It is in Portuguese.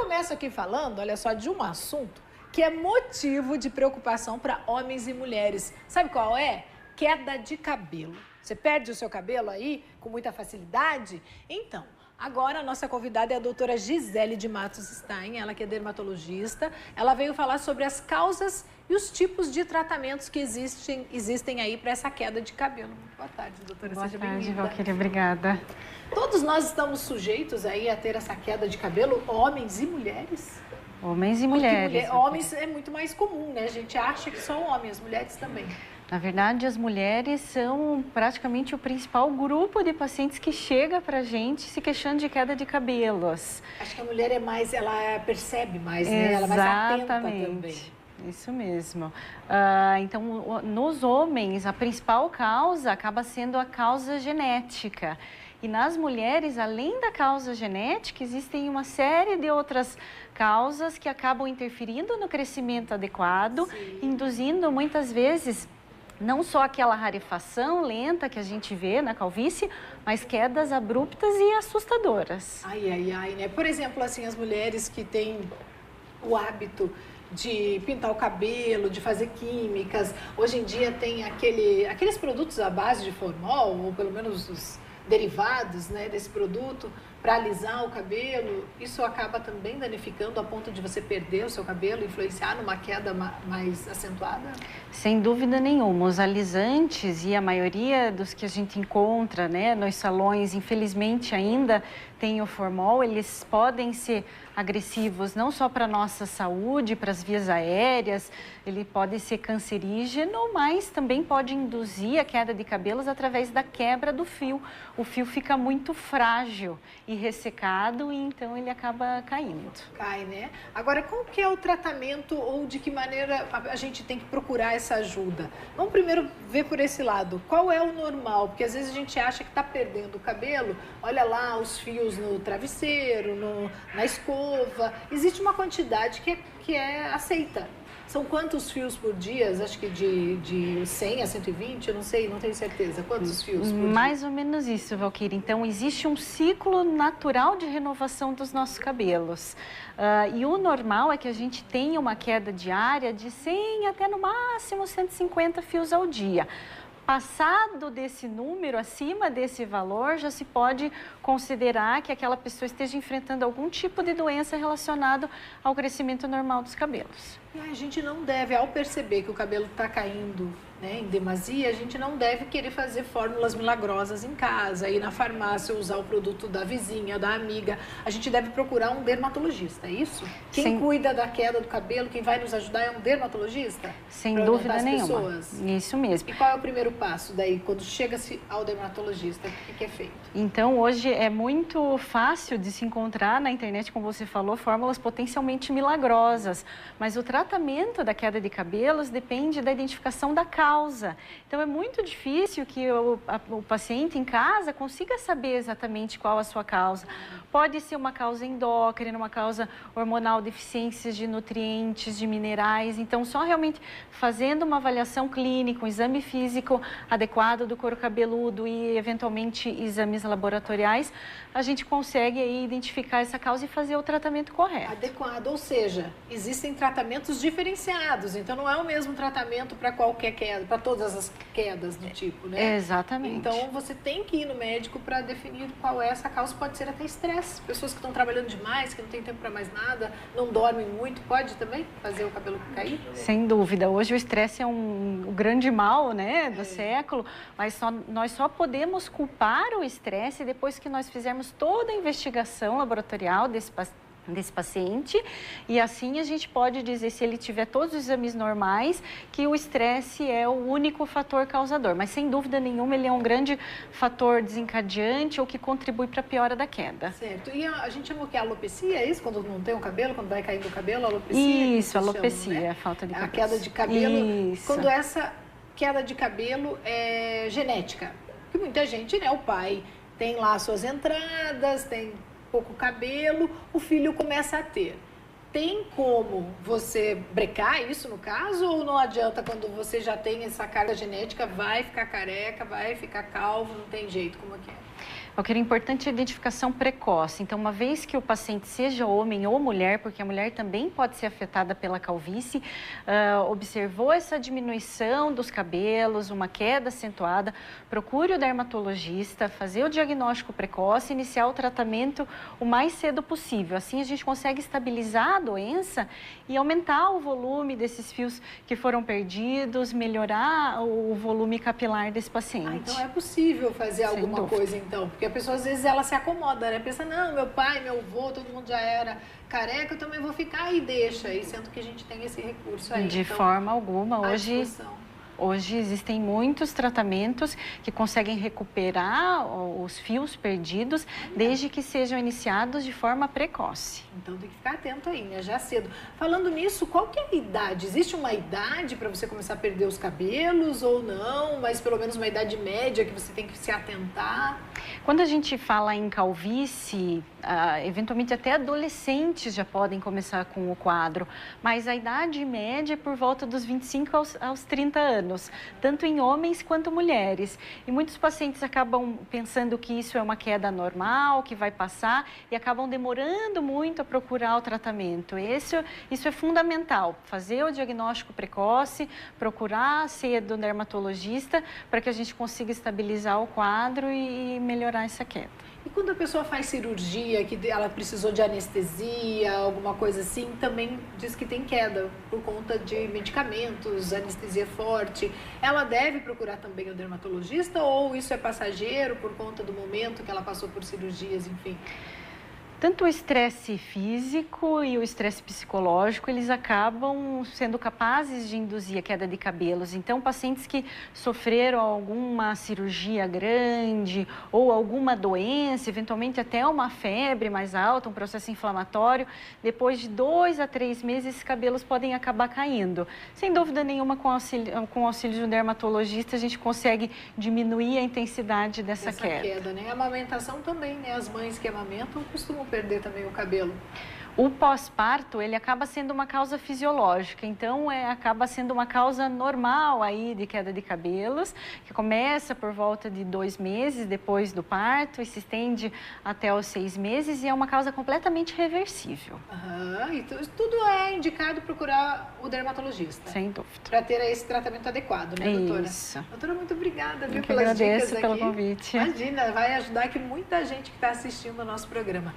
começo aqui falando, olha só, de um assunto que é motivo de preocupação para homens e mulheres. Sabe qual é? Queda de cabelo. Você perde o seu cabelo aí com muita facilidade? Então, agora a nossa convidada é a doutora Gisele de Matos Stein, ela que é dermatologista. Ela veio falar sobre as causas e os tipos de tratamentos que existem aí para essa queda de cabelo. Boa tarde, doutora. Boa Seja tarde, bem-vinda. Valquíria, obrigada. Todos nós estamos sujeitos aí a ter essa queda de cabelo, homens e mulheres? Homens e mulheres. Homens é muito mais comum, né? A gente acha que só homens, as mulheres também. Na verdade, as mulheres são praticamente o principal grupo de pacientes que chega pra gente se queixando de queda de cabelos. Acho que a mulher é mais, ela percebe mais, né? Ela é mais atenta também. Isso mesmo. Então, nos homens, a principal causa acaba sendo a causa genética. E nas mulheres, além da causa genética, existem uma série de outras causas que acabam interferindo no crescimento adequado, Sim. induzindo muitas vezes não só aquela rarefação lenta que a gente vê na calvície, mas quedas abruptas e assustadoras. Ai, né? Por exemplo, assim, as mulheres que têm o hábito de pintar o cabelo, de fazer químicas. Hoje em dia tem aqueles produtos à base de formol, ou pelo menos os derivados, né, desse produto para alisar o cabelo. Isso acaba também danificando a ponto de você perder o seu cabelo, influenciar numa queda mais acentuada? Sem dúvida nenhuma. Os alisantes e a maioria dos que a gente encontra, né, nos salões, infelizmente ainda tem o formol, eles podem ser agressivos não só para a nossa saúde, para as vias aéreas, ele pode ser cancerígeno, mas também pode induzir a queda de cabelos através da quebra do fio. O fio fica muito frágil e ressecado e então ele acaba caindo. Cai, né? Agora, qual que é o tratamento ou de que maneira a gente tem que procurar essa ajuda? Vamos primeiro ver por esse lado. Qual é o normal? Porque às vezes a gente acha que está perdendo o cabelo, olha lá os fios no travesseiro, na escova. Existe uma quantidade que é aceita. São quantos fios por dia? Acho que de 100 a 120, eu não sei, não tenho certeza. Quantos fios por dia? Mais ou menos isso, Valquíria. Então, existe um ciclo natural de renovação dos nossos cabelos. E o normal é que a gente tenha uma queda diária de 100 até no máximo 150 fios ao dia. Passado desse número, acima desse valor, já se pode considerar que aquela pessoa esteja enfrentando algum tipo de doença relacionada ao crescimento normal dos cabelos. E a gente não deve, ao perceber que o cabelo está caindo, né, em demasia, a gente não deve querer fazer fórmulas milagrosas em casa, ir na farmácia, usar o produto da vizinha, da amiga. A gente deve procurar um dermatologista, é isso? Quem cuida da queda do cabelo, quem vai nos ajudar é um dermatologista? Sem dúvida nenhuma. Pessoas? Isso mesmo. E qual é o primeiro passo daí, quando chega-se ao dermatologista? O que é feito? Então, hoje é muito fácil de se encontrar na internet, como você falou, fórmulas potencialmente milagrosas, mas o tratamento da queda de cabelos depende da identificação da causa. Então, é muito difícil que o paciente em casa consiga saber exatamente qual a sua causa. Pode ser uma causa endócrina, uma causa hormonal, deficiências de nutrientes, de minerais. Então, só realmente fazendo uma avaliação clínica, um exame físico adequado do couro cabeludo e, eventualmente, exames laboratoriais, a gente consegue aí identificar essa causa e fazer o tratamento correto. Adequado, ou seja, existem tratamentos diferenciados, então não é o mesmo tratamento para qualquer queda, para todas as quedas do tipo, né? Exatamente. Então você tem que ir no médico para definir qual é essa causa, pode ser até estresse. Pessoas que estão trabalhando demais, que não tem tempo para mais nada, não dormem muito, pode também fazer o cabelo cair? Sem dúvida. Hoje o estresse é o grande mal, né, do século, mas nós só podemos culpar o estresse depois que nós fizermos toda a investigação laboratorial desse paciente, e assim a gente pode dizer, se ele tiver todos os exames normais, que o estresse é o único fator causador, mas sem dúvida nenhuma ele é um grande fator desencadeante ou que contribui para a piora da queda. Certo. E a gente chama o que? Alopecia, é isso? Quando não tem o cabelo, quando vai caindo o cabelo, alopecia? Isso, alopecia, chamam, né? Falta de cabelo. A queda de cabelo, isso. Quando essa queda de cabelo é genética, porque muita gente, né, o pai tem lá suas entradas, tem pouco cabelo, o filho começa a ter. Tem como você brecar isso no caso, ou não adianta quando você já tem essa carga genética, vai ficar careca, vai ficar calvo, não tem jeito, como é que é? O que era importante é a identificação precoce. Então, uma vez que o paciente seja homem ou mulher, porque a mulher também pode ser afetada pela calvície, observou essa diminuição dos cabelos, uma queda acentuada, procure o dermatologista, fazer o diagnóstico precoce, iniciar o tratamento o mais cedo possível. Assim, a gente consegue estabilizar a doença e aumentar o volume desses fios que foram perdidos, melhorar o volume capilar desse paciente. Então é possível fazer alguma coisa, então, porque a pessoa às vezes ela se acomoda, né? Pensa, não, meu pai, meu avô, todo mundo já era careca, eu também vou ficar e deixa. E sendo que a gente tem esse recurso aí. De forma alguma, hoje existem muitos tratamentos que conseguem recuperar os fios perdidos desde que sejam iniciados de forma precoce. Então tem que ficar atento aí, né? Já cedo. Falando nisso, qual que é a idade? Existe uma idade para você começar a perder os cabelos ou não? Mas pelo menos uma idade média que você tem que se atentar? Quando a gente fala em calvície, eventualmente até adolescentes já podem começar com o quadro, mas a idade média é por volta dos 25 aos 30 anos, tanto em homens quanto mulheres. E muitos pacientes acabam pensando que isso é uma queda normal, que vai passar, e acabam demorando muito a procurar o tratamento. Isso é fundamental, fazer o diagnóstico precoce, procurar cedo o dermatologista para que a gente consiga estabilizar o quadro e melhorar essa queda. E quando a pessoa faz cirurgia, que ela precisou de anestesia, alguma coisa assim, também diz que tem queda por conta de medicamentos, anestesia forte. Ela deve procurar também o dermatologista ou isso é passageiro por conta do momento que ela passou por cirurgias, enfim? Tanto o estresse físico e o estresse psicológico, eles acabam sendo capazes de induzir a queda de cabelos. Então, pacientes que sofreram alguma cirurgia grande ou alguma doença, eventualmente até uma febre mais alta, um processo inflamatório, depois de 2 a 3 meses, esses cabelos podem acabar caindo. Sem dúvida nenhuma, com o auxílio de um dermatologista, a gente consegue diminuir a intensidade dessa queda. Né? A amamentação também, né? As mães que amamentam costumam perder também o cabelo. O pós-parto, ele acaba sendo uma causa fisiológica, então acaba sendo uma causa normal aí de queda de cabelos, que começa por volta de 2 meses depois do parto e se estende até os 6 meses e é uma causa completamente reversível. Então tudo é indicado procurar o dermatologista. Sem dúvida. Para ter esse tratamento adequado, né, doutora? Isso. Doutora, muito obrigada, viu, pelas dicas aqui. Eu agradeço pelo convite. Imagina, vai ajudar aqui muita gente que está assistindo o nosso programa.